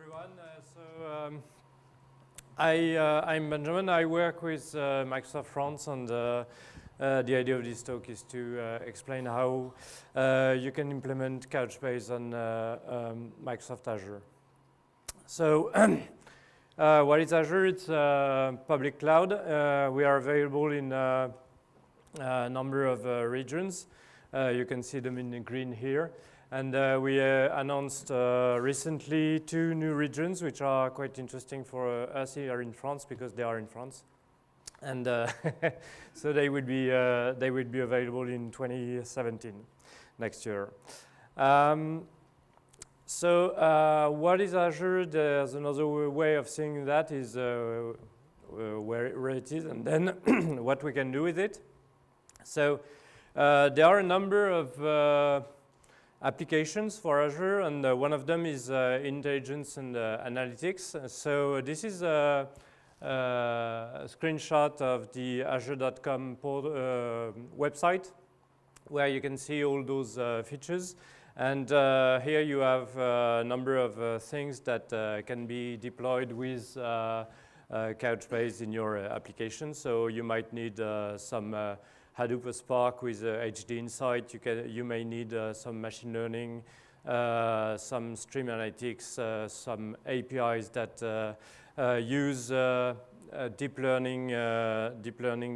everyone. I'm Benjamin. I work with Microsoft France, and the idea of this talk is to explain how you can implement Couchbase on Microsoft Azure. So, what is Azure? It's a public cloud. We are available in a number of regions. You can see them in the green here. And we announced recently 2 new regions, which are quite interesting for us here in France because they are in France, and so they would be available in 2017, next year. What is Azure? There's another way of seeing that is where it is, and then what we can do with it. So there are a number of applications for Azure, and one of them is intelligence and analytics. So this is a screenshot of the azure.com website, where you can see all those features. And here you have a number of things that can be deployed with Couchbase in your application. So you might need some Hadoop or Spark with HD Insight. You may need some machine learning, some stream analytics, some APIs that use deep learning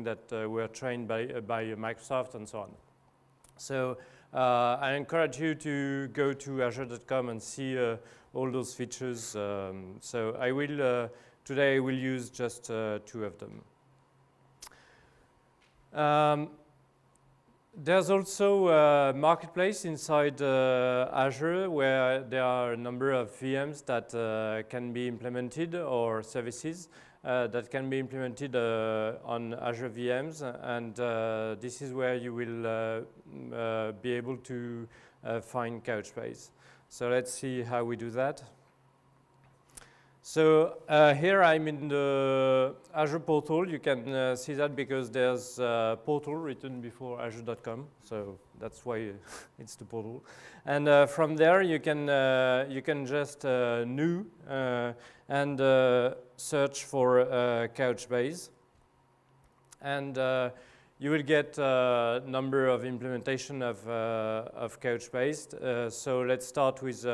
that were trained by Microsoft, and so on. So I encourage you to go to azure.com and see all those features. So I will today I will use just 2 of them. There's also a marketplace inside Azure where there are a number of VMs that can be implemented, or services that can be implemented on Azure VMs, and this is where you will be able to find Couchbase. So let's see how we do that. So here I'm in the Azure portal. You can see that because there's a portal written before azure.com, so that's why it's the portal. And from there you can just new and search for Couchbase, and you will get a number of implementation of Couchbase. So let's start with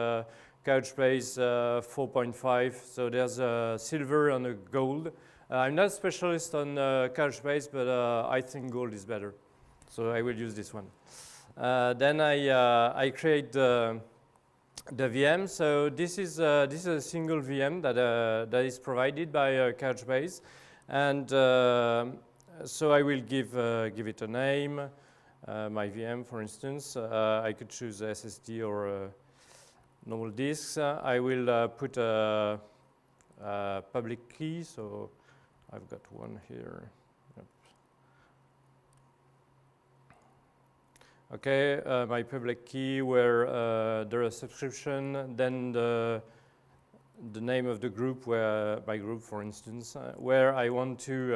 Couchbase 4.5. So there's a silver and a gold. I'm not a specialist on Couchbase, but I think gold is better, so I will use this one. Then I create the VM. So this is a single VM that is provided by Couchbase, and so I will give it a name, my VM, for instance. I could choose SSD or normal disks. I will put a public key, so I've got one here. Yep. Okay, my public key where the subscription, then the name of the group, where my group, for instance, where I want to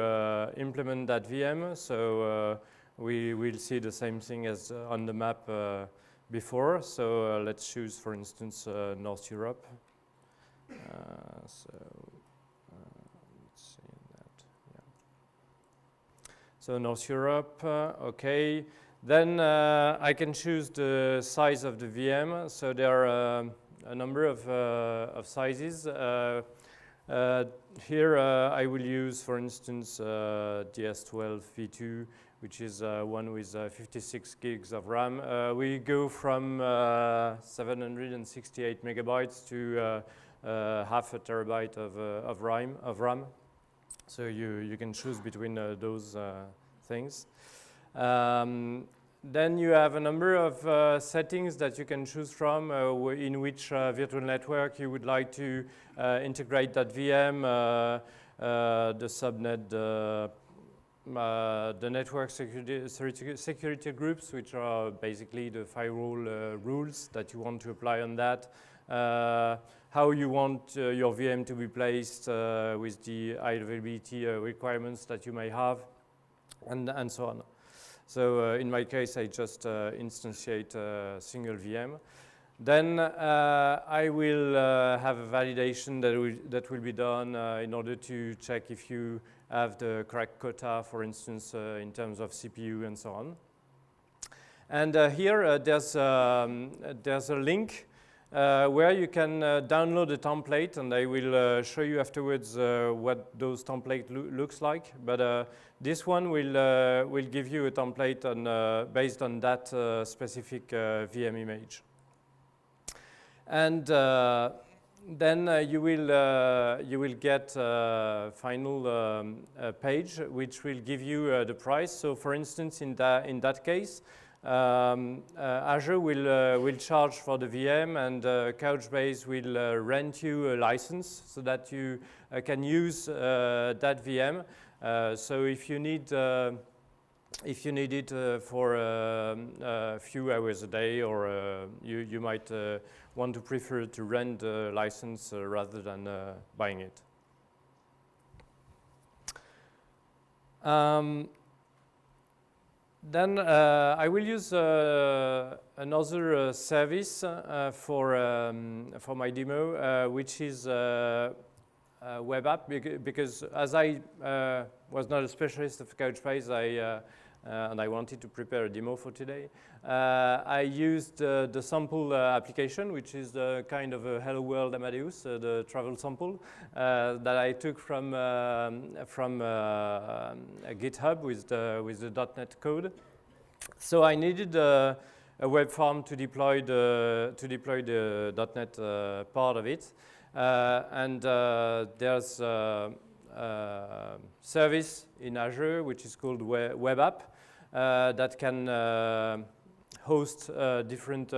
implement that VM. So we will see the same thing as on the map before. So let's choose, for instance, North Europe. Let's see that. Yeah. So North Europe. Okay. Then I can choose the size of the VM. So there are a number of sizes. Here I will use, for instance, DS12 V2, which is one with 56 gigs of RAM. We go from 768 megabytes to half a terabyte of RAM. So you can choose between those things. Then you have a number of settings that you can choose from in which virtual network you would like to integrate that VM, the subnet, the network security groups, which are basically the firewall rules that you want to apply on that, how you want your VM to be placed with the high availability requirements that you may have, and so on. So in my case, I just instantiate a single VM. Then I will have a validation that will be done in order to check if you have the correct quota, for instance, in terms of CPU and so on. And here there's a link where you can download a template, and I will show you afterwards what those template looks like. But this one will give you a template on, based on that specific VM image. And then you will get a final page which will give you the price. So, for instance, in that case, Azure will charge for the VM, and Couchbase will rent you a license so that you can use that VM. So if you need it for a few hours a day, or you might want to prefer to rent the license rather than buying it. Then I will use another service for my demo, which is a web app, because as I was not a specialist of Couchbase, and I wanted to prepare a demo for today, I used the sample application, which is the kind of a Hello World Amadeus, the travel sample, that I took from GitHub with the .NET code. So I needed a web farm to deploy the .NET part of it, and there's a service in Azure which is called Web App that can host different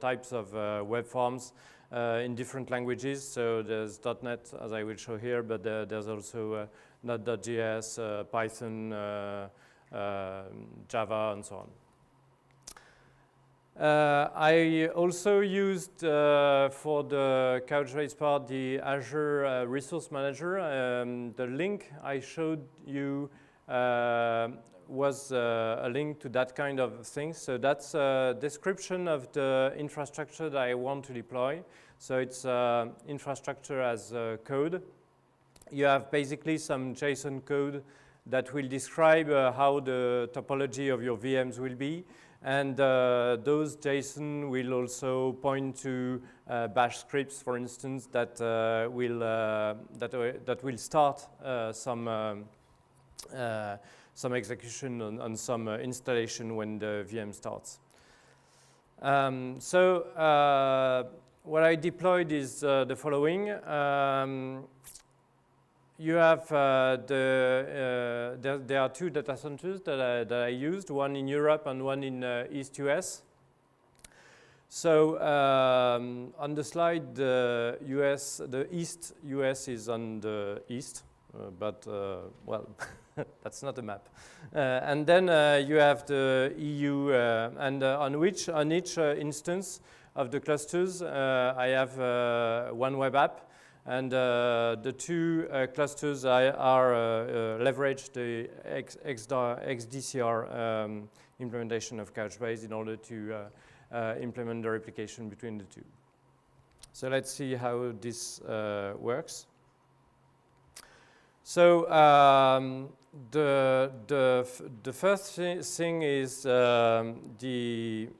types of web forms in different languages. So there's .NET, as I will show here, but there's also Node.js, Python, Java, and so on. I also used for the Couchbase part the Azure Resource Manager. The link I showed you was a link to that kind of thing. So that's a description of the infrastructure that I want to deploy. So it's infrastructure as code. You have basically some JSON code that will describe how the topology of your VMs will be. And those JSON will also point to bash scripts, for instance, that will start some execution on some installation when the VM starts. So what I deployed is the following. You have there are two data centers that I used, one in Europe and one in East US. So on the slide, the East US is on the east, but well, that's not a map. And then you have the EU, and on each instance of the clusters, I have one web app. And the two clusters leverage the XDCR implementation of Couchbase in order to implement the replication between the two. So let's see how this works. So the first thing is the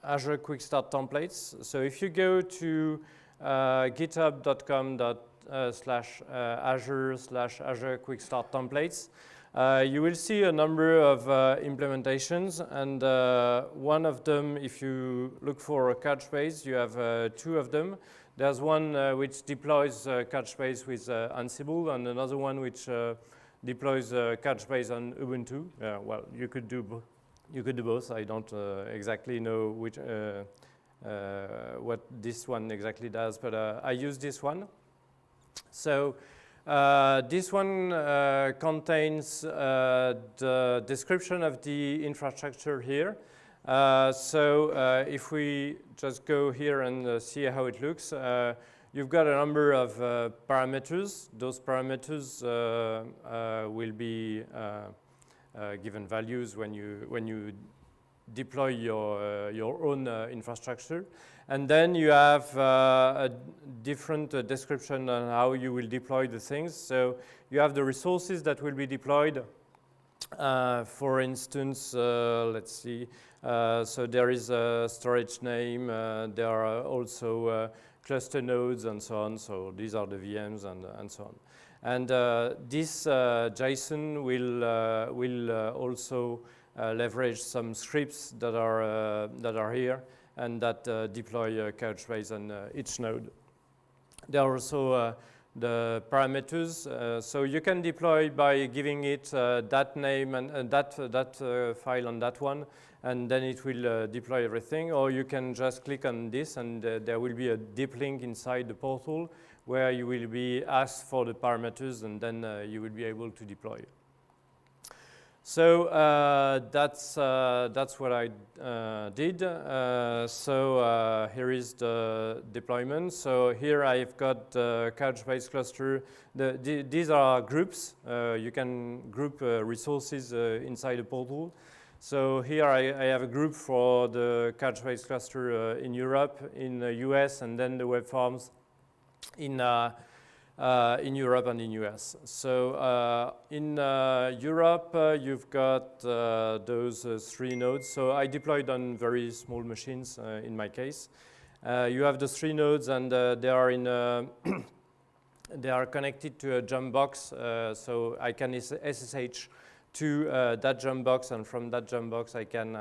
Azure Quick Start templates. So if you go to github.com/Azure Quick Start templates, you will see a number of implementations, and one of them, if you look for a Couchbase, you have two of them. There's one which deploys Couchbase with Ansible, and another one which deploys Couchbase on Ubuntu. Well, you could do both. I don't exactly know which what this one exactly does, but I use this one. So this one contains the description of the infrastructure here. So if we just go here and see how it looks, you've got a number of parameters. Those parameters will be given values when you deploy your own infrastructure. And then you have a different description on how you will deploy the things. So you have the resources that will be deployed. For instance, let's see, so there is a storage name, there are also cluster nodes and so on, so these are the VMs and so on. And this JSON will also leverage some scripts that are here and that deploy Couchbase on each node. There are also the parameters, so you can deploy by giving it that name and that file on that one, and then it will deploy everything. Or you can just click on this, and there will be a deep link inside the portal where you will be asked for the parameters, and then you will be able to deploy. So that's what I did. So here is the deployment. So here I've got the Couchbase cluster. These are groups. You can group resources inside the portal. So here I have a group for the Couchbase cluster in Europe, in the US, and then the web farms in Europe and in US. So in Europe, you've got those 3 nodes. So I deployed on very small machines in my case. You have the 3 nodes, and they are in they are connected to a jump box. So I can SSH to that jump box, and from that jump box I can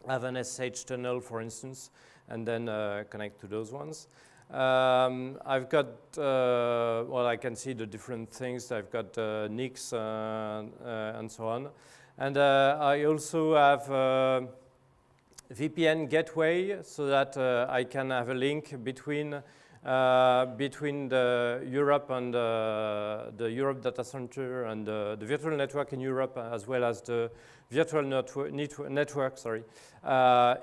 have an SSH tunnel, for instance, and then connect to those ones. I've got, well, I can see the different things. I've got NICs and so on. And I also have VPN gateway so that I can have a link between the Europe and the Europe data center and the virtual network in Europe, as well as the virtual network, sorry,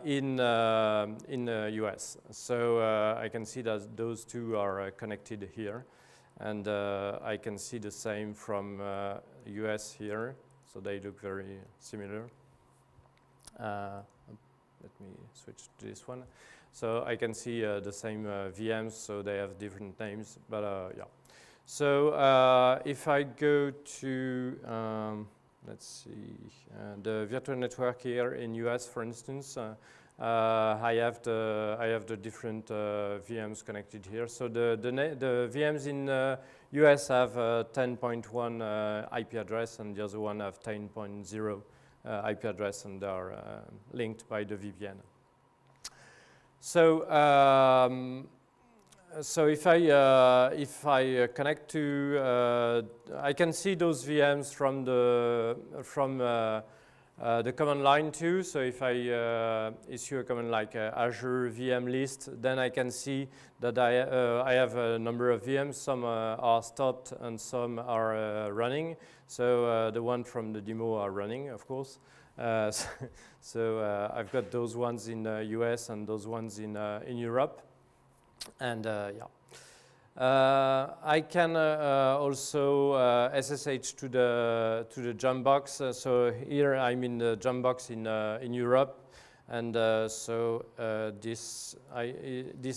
in US. So I can see that those two are connected here, and I can see the same from US here. So they look very similar. Let me switch to this one. So I can see the same VMs, so they have different names, but yeah. So if I go to, let's see, the virtual network here in US, for instance, I have the different VMs connected here. So the VMs in US have 10.1 IP address, and the other one have 10.0 IP address, and they are linked by the VPN. So, so if I connect to, I can see those VMs from the command line too. So if I issue a command like Azure VM list, then I can see that I have a number of VMs. Some are stopped and some are running. So the one from the demo are running, of course. So I've got those ones in US and those ones in Europe, and yeah. I can also SSH to the jump box. So here I'm in the jump box in Europe, and so this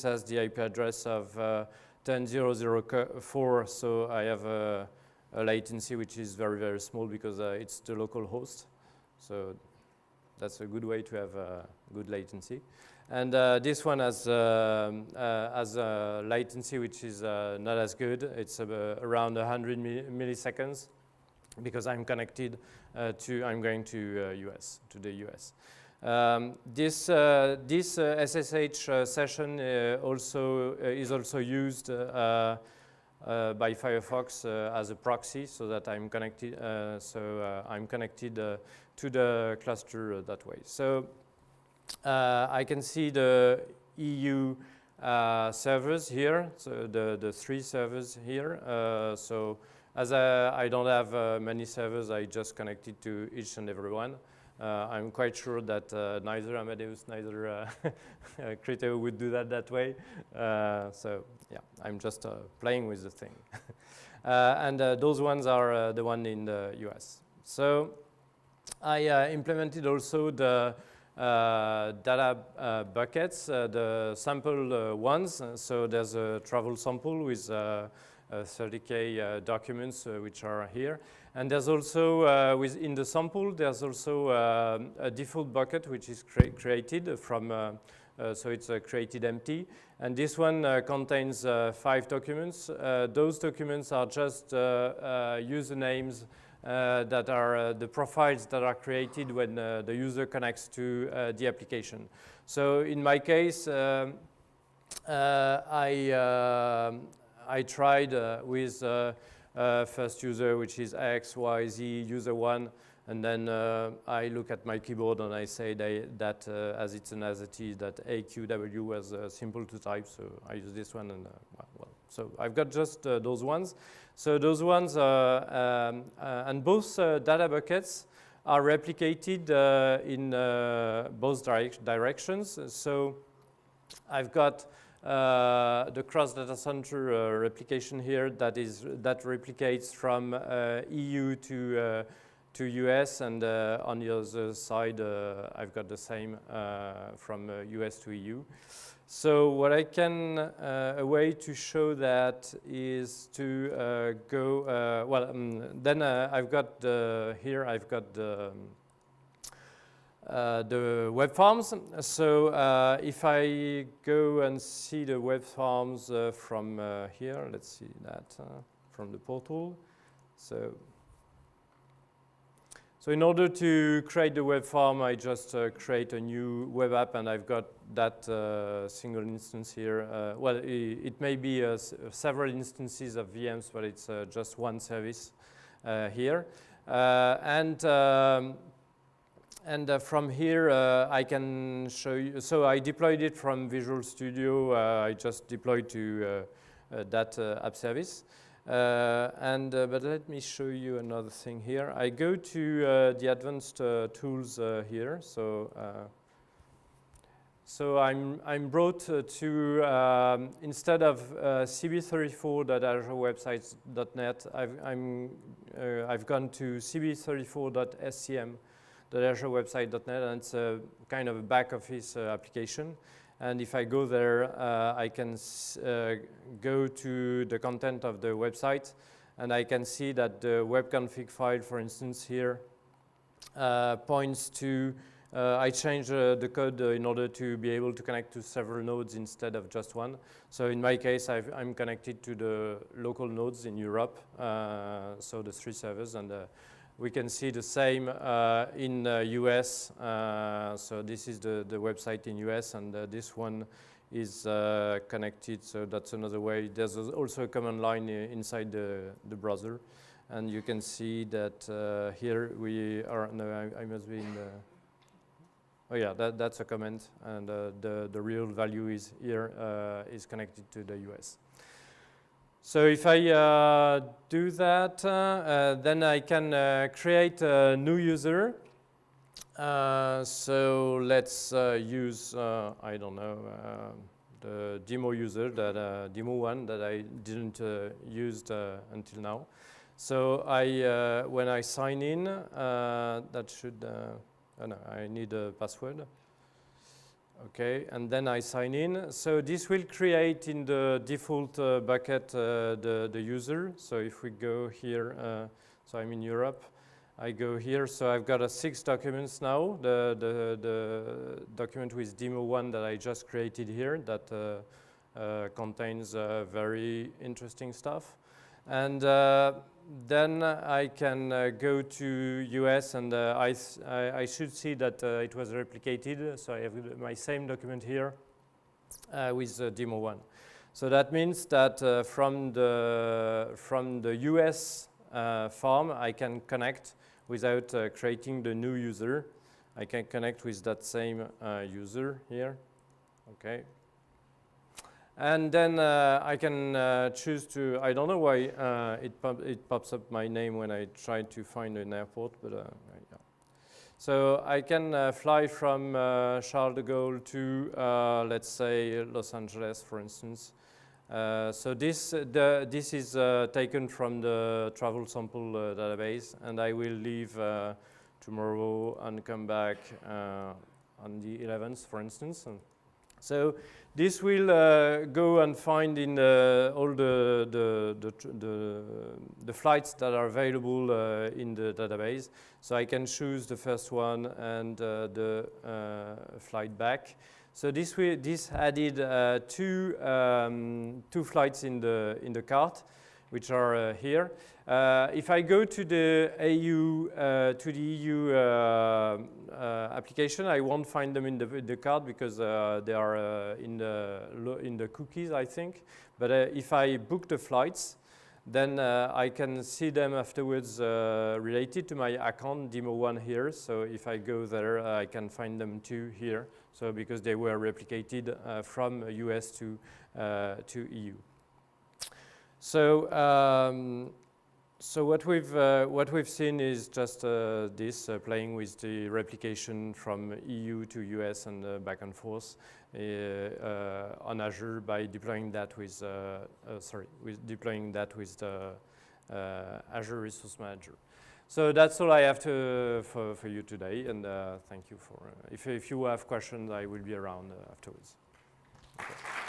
has the IP address of 10.0.0.4. So I have a latency which is very, very small because it's the local host. So that's a good way to have good latency. And this one has a latency which is not as good. It's around 100 milliseconds because I'm connected I'm going to the US. This SSH session is also used by Firefox as a proxy, so that I'm connected. I'm connected to the cluster that way. So I can see the EU servers here. So the 3 servers here. So as I don't have many servers, I just connected to each and every one. I'm quite sure that neither Amadeus, neither Criteo would do that way. So yeah, I'm just playing with the thing. And those ones are the one in the US. So I implemented also the data buckets, the sample ones. So there's a travel sample with 30K documents which are here. And there's also, within the sample, there's also a default bucket which is created from, so it's created empty. And this one contains 5 documents. Those documents are just usernames that are the profiles that are created when the user connects to the application. So in my case, I tried with first user, which is X, Y, Z, user 1, and then I look at my keyboard and I say that as it's an as it is, that AQW was simple to type, so I use this one, and well, so I've got just those ones. So those ones, and both data buckets are replicated in both directions. So I've got the cross data center replication here that replicates from EU to US, and on the other side I've got the same from US to EU. So what I can, a way to show that is to go, then I've got here I've got the web forms. So if I go and see the web forms from here, let's see that from the portal. So in order to create the web form, I just create a new web app, and I've got that single instance here. Well, it may be several instances of VMs, but it's just one service here. And from here, I can show you. So I deployed it from Visual Studio. I just deployed to that app service. But let me show you another thing here. I go to the advanced tools here. So I'm brought to instead of cb34.azurewebsites.net, I've gone to cb34.scm.azurewebsite.net, and it's a kind of a back office application. And if I go there, I can go to the content of the website, and I can see that the web config file, for instance, here points to, I changed the code in order to be able to connect to several nodes instead of just one. So in my case, I'm connected to the local nodes in Europe, so the 3 servers, and we can see the same in US. So this is the website in US, and this one is connected. So that's another way. There's also a command line inside the browser, and you can see that here we are. No, I must be in the. Oh yeah, that's a comment, and the real value is here is connected to the US. So if I do that, then I can create a new user. So let's use, I don't know, the demo user, that demo one that I didn't use until now. So when I sign in, that should, oh no, I need a password. Okay, and then I sign in. So this will create in the default bucket the user. So if we go here, so I'm in Europe, I go here. So I've got 6 documents now. The document with demo 1 that I just created here that contains very interesting stuff. And then I can go to US, and I should see that it was replicated. So I have my same document here with demo 1. So that means that from the US form, I can connect without creating the new user. I can connect with that same user here. Okay. And then I can choose to, I don't know why it pops up my name when I try to find an airport, but yeah. So I can fly from Charles de Gaulle to, let's say, Los Angeles, for instance. So this is taken from the travel sample database, and I will leave tomorrow and come back on the 11th, for instance. And so this will go and find in all the flights that are available in the database. So I can choose the first one and the flight back. So this added two flights in the cart, which are here. If I go to the EU application, I won't find them in the cart because they are in the cookies, I think. But if I book the flights, then I can see them afterwards related to my account, Demo1 here. So if I go there, I can find them too here. So because they were replicated from US to EU. So what we've seen is just this playing with the replication from EU to US and back and forth on Azure by deploying that with the Azure Resource Manager. So that's all I have for you today, and thank you for. If you have questions, I will be around afterwards. Okay.